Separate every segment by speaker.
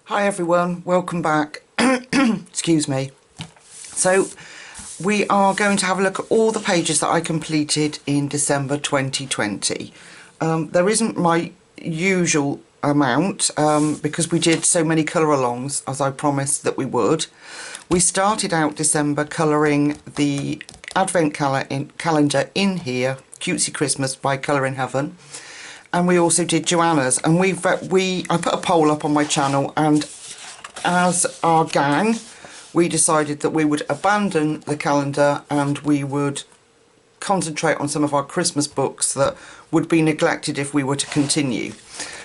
Speaker 1: Hi everyone, welcome back. Excuse me. So we are going to have a look at all the pages that I completed in December 2020. There isn't my usual amount because we did so many colour alongs as I promised that we would. We started out December colouring the Advent calendar in here, Cutesy Christmas by Colour in Heaven. And we also did Joanna's, and I put a poll up on my channel, and as our gang we decided that we would abandon the calendar and we would concentrate on some of our Christmas books that would be neglected if we were to continue.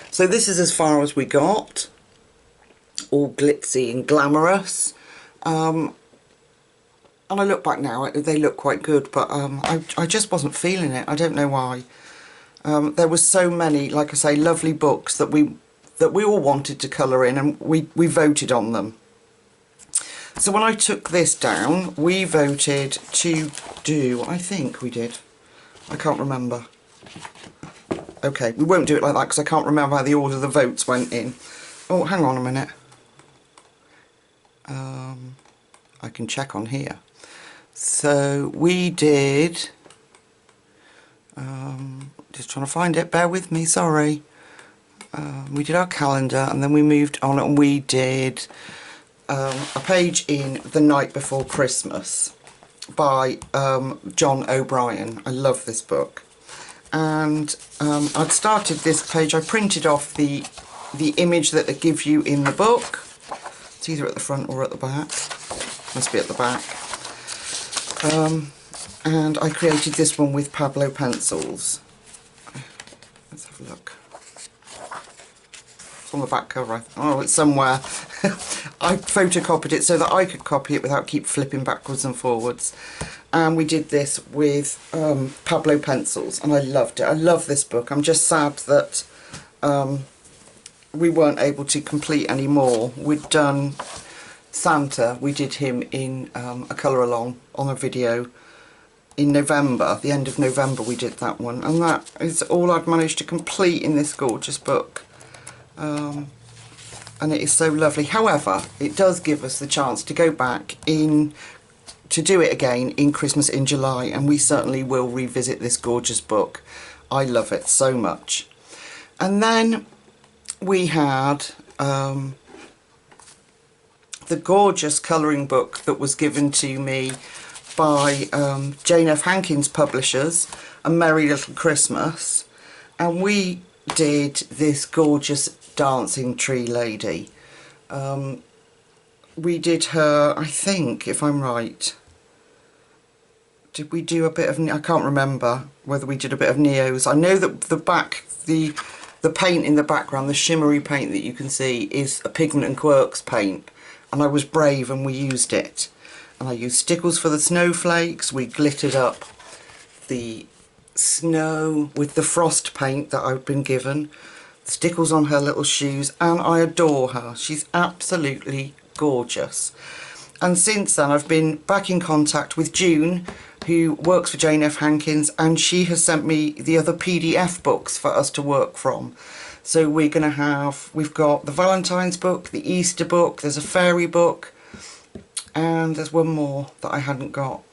Speaker 1: So this is as far as we got, all glitzy and glamorous, and I look back now, they look quite good, but I just wasn't feeling it. I don't know why. There were so many, like I say, lovely books that we all wanted to colour in, and we voted on them. So when I took this down, we voted to do, I think we did, I can't remember. Okay, we won't do it like that because I can't remember how the order the votes went in. Oh, hang on a minute. I can check on here. So we did... just trying to find it, bear with me, sorry. We did our calendar, and then we moved on and we did a page in The Night Before Christmas by John O'Brien. I love this book. And I'd started this page, I printed off the image that they give you in the book. It's either at the front or at the back. Must be at the back. And I created this one with Pablo pencils. Let's have a look. It's on the back cover. Oh, it's somewhere. I photocopied it so that I could copy it without keep flipping backwards and forwards. And we did this with Pablo pencils, and I loved it. I love this book. I'm just sad that we weren't able to complete any more. We'd done Santa. We did him in a colour along on a video. In November, the end of November, we did that one, and that is all I've managed to complete in this gorgeous book, and it is so lovely. However, it does give us the chance to go back in to do it again in Christmas in July, and we certainly will revisit this gorgeous book. I love it so much. And then we had the gorgeous colouring book that was given to me by Jane F. Hankins Publishers, A Merry Little Christmas, and we did this gorgeous dancing tree lady. We did her, I think, if I'm right, did we do a bit of, I can't remember whether we did a bit of Neo's. I know that the paint in the background, the shimmery paint that you can see, is a Pigment and Quirks paint, and I was brave and we used it. And I used stickles for the snowflakes. We glittered up the snow with the frost paint that I've been given. Stickles on her little shoes, and I adore her. She's absolutely gorgeous. And since then I've been back in contact with June, who works for Jane F. Hankins, and she has sent me the other PDF books for us to work from. So we've got the Valentine's book, the Easter book, there's a fairy book, and there's one more that I hadn't got.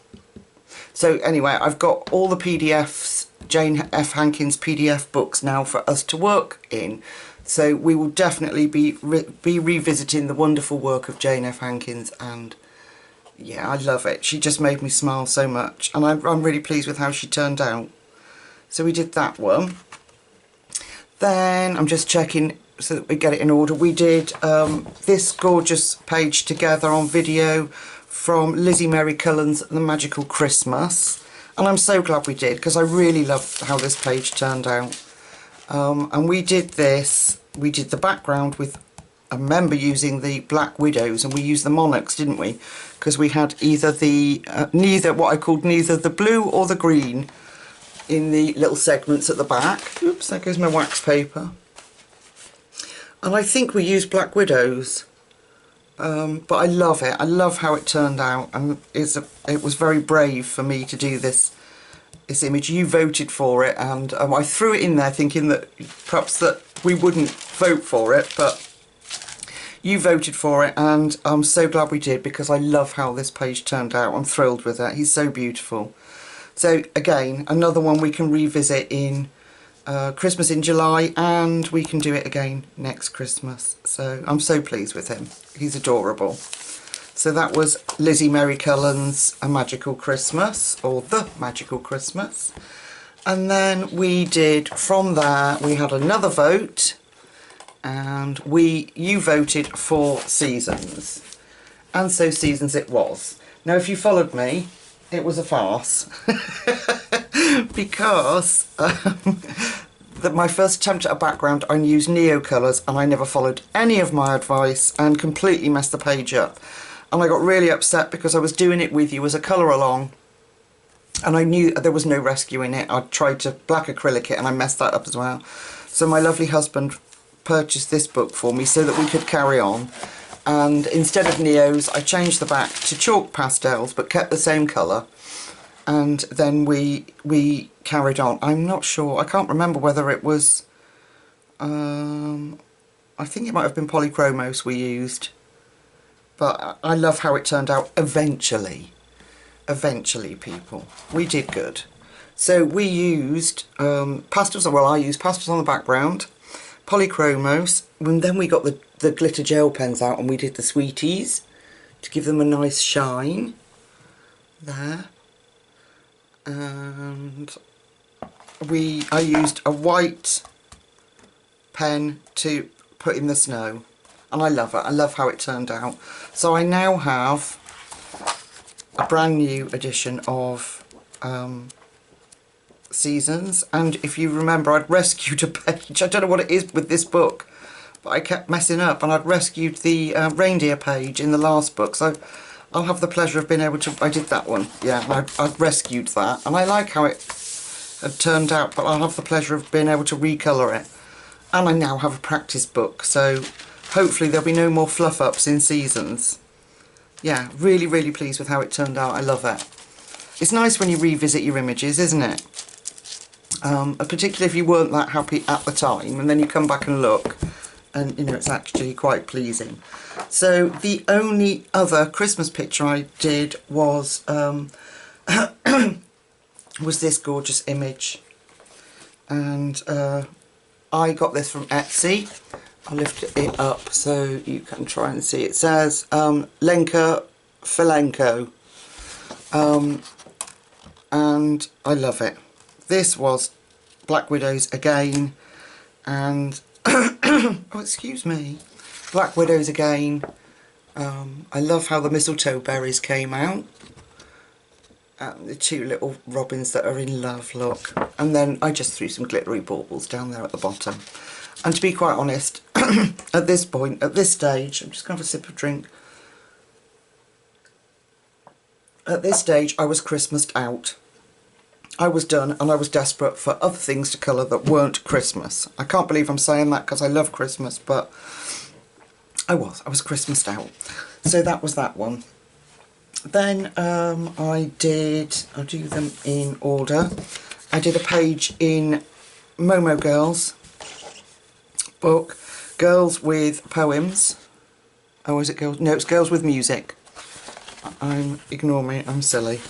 Speaker 1: So anyway, I've got all the PDFs, Jane F. Hankins PDF books now for us to work in. So we will definitely be revisiting the wonderful work of Jane F. Hankins, and yeah, I love it. She just made me smile so much, and I'm really pleased with how she turned out. So we did that one. Then I'm just checking so that we get it in order. We did this gorgeous page together on video from Lizzie Mary Cullen's The Magical Christmas, and I'm so glad we did because I really loved how this page turned out. And we did this, we did the background with, I remember using the Black Widows, and we used the monarchs, didn't we? Because we had either the what I called neither the blue or the green in the little segments at the back. Oops, there goes my wax paper. And I think we used Black Widows, but I love it. I love how it turned out, and it was very brave for me to do this image. You voted for it, and I threw it in there thinking that perhaps that we wouldn't vote for it, but you voted for it, and I'm so glad we did, because I love how this page turned out. I'm thrilled with it. He's so beautiful. So again, another one we can revisit in Christmas in July, and we can do it again next Christmas. So I'm so pleased with him. He's adorable. So that was Lizzie Mary Cullen's A Magical Christmas, or The Magical Christmas. And then we did, from there, we had another vote, and you voted for Seasons. And so Seasons it was. Now, if you followed me, it was a farce. Because my first attempt at a background, I used Neo colours, and I never followed any of my advice and completely messed the page up. And I got really upset because I was doing it with you as a colour along, and I knew there was no rescue in it. I tried to black acrylic it and I messed that up as well. So my lovely husband purchased this book for me so that we could carry on. And instead of Neos, I changed the back to chalk pastels, but kept the same colour. And then we carried on. I'm not sure, I can't remember whether it was, I think it might have been polychromos we used. But I love how it turned out eventually. Eventually, people. We did good. So we used pastels, well, I used pastels on the background, polychromos, and then we got the glitter gel pens out and we did the sweeties to give them a nice shine. There. And I used a white pen to put in the snow. And I love it. I love how it turned out. So I now have a brand new edition of Seasons. And if you remember, I'd rescued a page. I don't know what it is with this book, but I kept messing up. And I'd rescued the reindeer page in the last book. So I'll have the pleasure of being able to... I did that one. Yeah, I've rescued that. And I like how it had turned out, but I'll have the pleasure of being able to recolour it. And I now have a practice book. So hopefully there'll be no more fluff ups in Seasons. Yeah, really, really pleased with how it turned out. I love it. It's nice when you revisit your images, isn't it? Particularly if you weren't that happy at the time, and then you come back and look, and you know, it's actually quite pleasing. So the only other Christmas picture I did was was this gorgeous image, and I got this from Etsy. I'll lift it up so you can try and see. It says Lenka Filenko, and I love it. This was Black Widows again, and oh, excuse me, Black Widows again. I love how the mistletoe berries came out. The two little robins that are in love, look. And then I just threw some glittery baubles down there at the bottom. And to be quite honest, at this point, at this stage, I'm just going to have a sip of drink. At this stage, I was Christmased out. I was done, and I was desperate for other things to colour that weren't Christmas. I can't believe I'm saying that because I love Christmas, but I was Christmased out. So that was that one. Then I'll do them in order. I did a page in Momo Girls book, Girls with Poems. Oh, is it Girls? No, it's Girls with Music. Ignore me, I'm silly.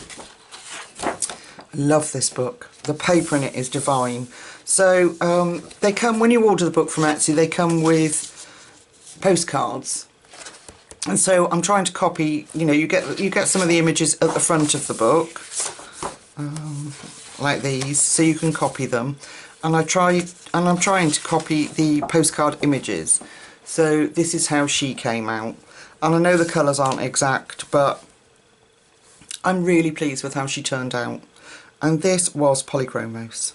Speaker 1: I love this book. The paper in it is divine. So they come, when you order the book from Etsy, they come with postcards. And so I'm trying to copy, you know, you get some of the images at the front of the book, like these, so you can copy them. And I'm trying to copy the postcard images. So this is how she came out. And I know the colours aren't exact, but I'm really pleased with how she turned out. And this was polychromos.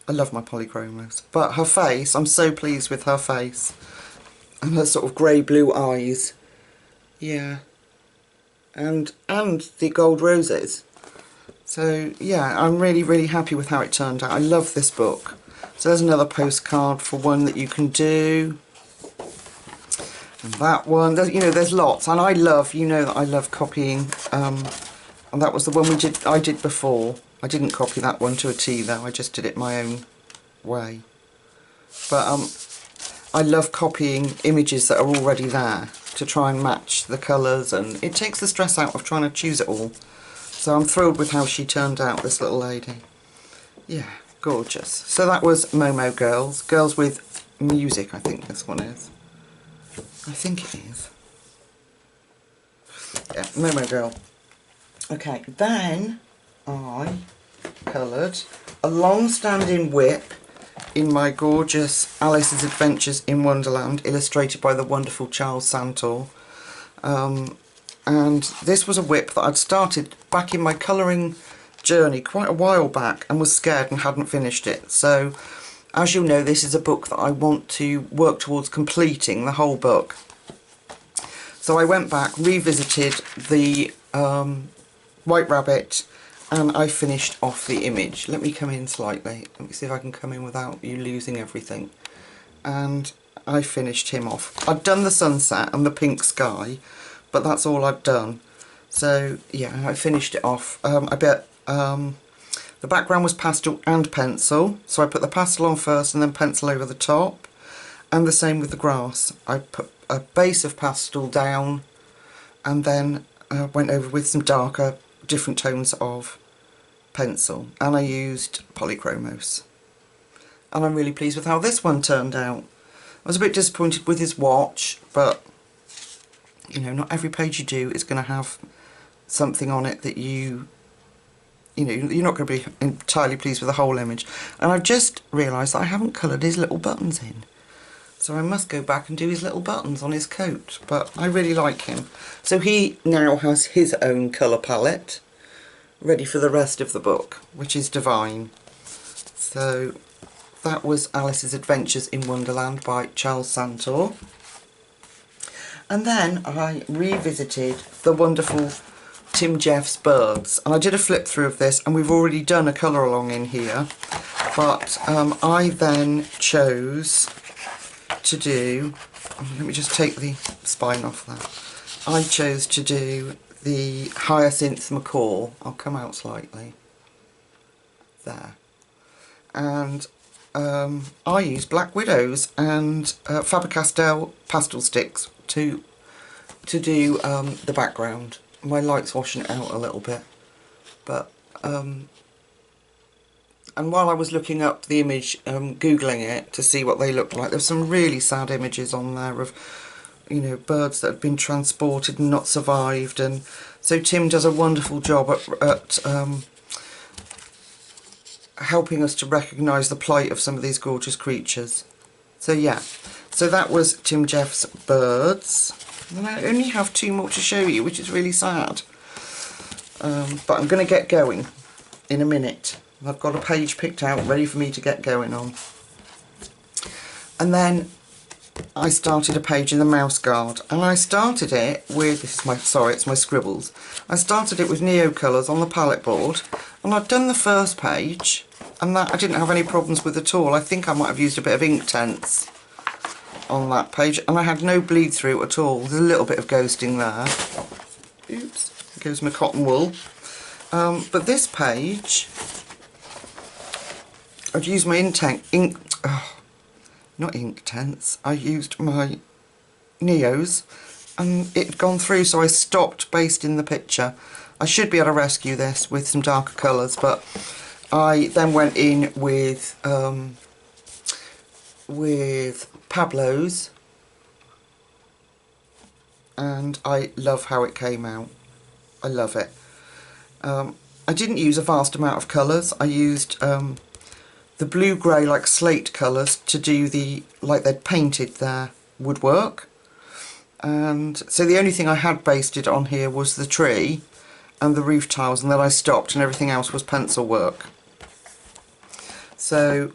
Speaker 1: I love my polychromos. But her face, I'm so pleased with her face. And her sort of grey-blue eyes. Yeah. And the gold roses. So, yeah, I'm really, really happy with how it turned out. I love this book. So there's another postcard for one that you can do. And that one, you know, there's lots. And I love, you know that I love copying. And that was the one I did before. I didn't copy that one to a T though. I just did it my own way. But I love copying images that are already there to try and match the colours, and it takes the stress out of trying to choose it all. So I'm thrilled with how she turned out, this little lady. Yeah, gorgeous. So that was Momo Girls. Girls with Music, I think this one is. I think it is. Yeah, Momo Girl. Okay, then I coloured a long-standing whip in my gorgeous Alice's Adventures in Wonderland, illustrated by the wonderful Charles Santor. And this was a whip that I'd started back in my colouring journey quite a while back and was scared and hadn't finished it. So, as you'll know, this is a book that I want to work towards completing the whole book. So I went back, revisited the White Rabbit, and I finished off the image. Let me come in slightly. Let me see if I can come in without you losing everything. And I finished him off. I'd done the sunset and the pink sky, but that's all I'd done. So yeah, I finished it off. The background was pastel and pencil, so I put the pastel on first and then pencil over the top. And the same with the grass. I put a base of pastel down and then went over with some darker, different tones of pencil, and I used polychromos. And I'm really pleased with how this one turned out. I was a bit disappointed with his watch, but you know, not every page you do is going to have something on it that you know, you're not going to be entirely pleased with the whole image. And I've just realised that I haven't coloured his little buttons in. So I must go back and do his little buttons on his coat, but I really like him. So he now has his own colour palette, ready for the rest of the book, which is divine. So that was Alice's Adventures in Wonderland by Charles Santor. And then I revisited the wonderful Tim Jeff's Birds, and I did a flip through of this, and we've already done a colour along in here, but I then chose to do, let me just take the spine off that, I chose to do the Hyacinth Macaw. I'll come out slightly, there, and I used Black Widows and Faber-Castell pastel sticks to do the background. My light's washing it out a little bit, but and while I was looking up the image, googling it to see what they looked like, there's some really sad images on there of, you know, birds that had been transported and not survived, and so Tim does a wonderful job at helping us to recognise the plight of some of these gorgeous creatures. So yeah, so that was Tim Jeff's Birds. And I only have two more to show you, which is really sad. But I'm going to get going in a minute. I've got a page picked out ready for me to get going on. And then I started a page in the Mouse Guard, and I started it with, this is my, sorry, it's my scribbles. I started it with Neo colours on the palette board, and I'd done the first page, and that I didn't have any problems with at all. I think I might have used a bit of Inktense on that page, and I had no bleed through at all. There's a little bit of ghosting there. Oops, there goes my cotton wool. But this page, I've used my not Inktense, I used my Neos, and it had gone through, so I stopped basting the picture. I should be able to rescue this with some darker colours, but I then went in with Pablo's, and I love how it came out. I love it. I didn't use a vast amount of colours. I used the blue-grey, like slate colours, to do the, like they'd painted their woodwork. And so the only thing I had basted on here was the tree and the roof tiles, and then I stopped, and everything else was pencil work. So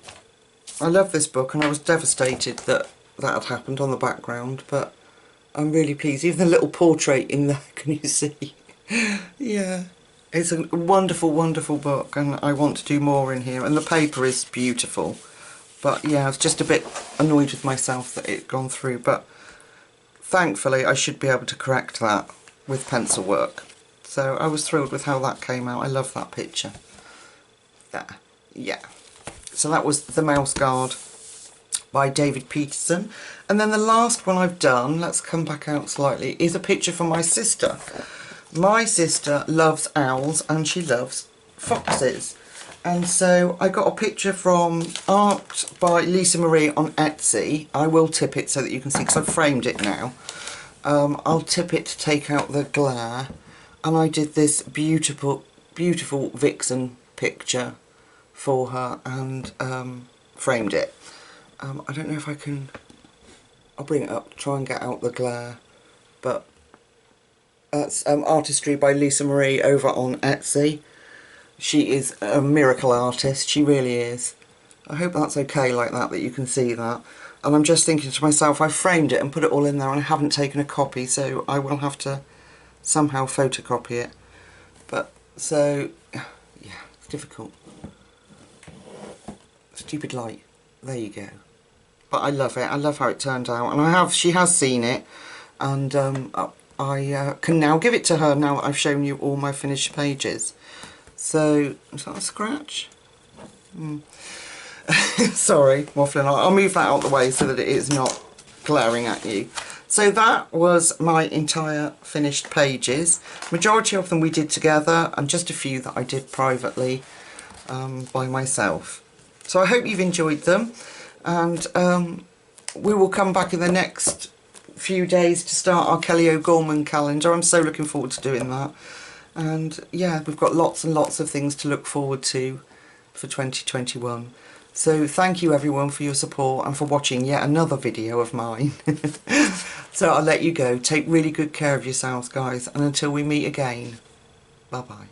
Speaker 1: I love this book, and I was devastated that that had happened on the background, but I'm really pleased. Even the little portrait in there, can you see? Yeah. It's a wonderful, wonderful book, and I want to do more in here. And the paper is beautiful. But yeah, I was just a bit annoyed with myself that it had gone through. But thankfully, I should be able to correct that with pencil work. So I was thrilled with how that came out. I love that picture. There. Yeah. So that was the Mouse Guard by David Peterson. And then the last one I've done, let's come back out slightly, is a picture from my sister. My sister loves owls and she loves foxes. And so I got a picture from Art by Lisa Marie on Etsy. I will tip it so that you can see, because I've framed it now. I'll tip it to take out the glare. And I did this beautiful, beautiful vixen picture for her and framed it. I don't know if I can... I'll bring it up, try and get out the glare. But that's artistry by Lisa Marie over on Etsy. She is a miracle artist, she really is. I hope that's okay like that you can see that. And I'm just thinking to myself, I framed it and put it all in there and I haven't taken a copy, so I will have to somehow photocopy it. But, so, yeah, it's difficult. Stupid light. There you go. But I love it. I love how it turned out. And she has seen it. And I can now give it to her now that I've shown you all my finished pages. So, is that a scratch? Sorry, waffling on. I'll move that out the way so that it is not glaring at you. So that was my entire finished pages. Majority of them we did together and just a few that I did privately by myself. So I hope you've enjoyed them, and we will come back in the next few days to start our Kelly O'Gorman calendar. I'm so looking forward to doing that. And yeah, we've got lots and lots of things to look forward to for 2021. So thank you everyone for your support and for watching yet another video of mine. So I'll let you go. Take really good care of yourselves, guys, and until we meet again, bye bye.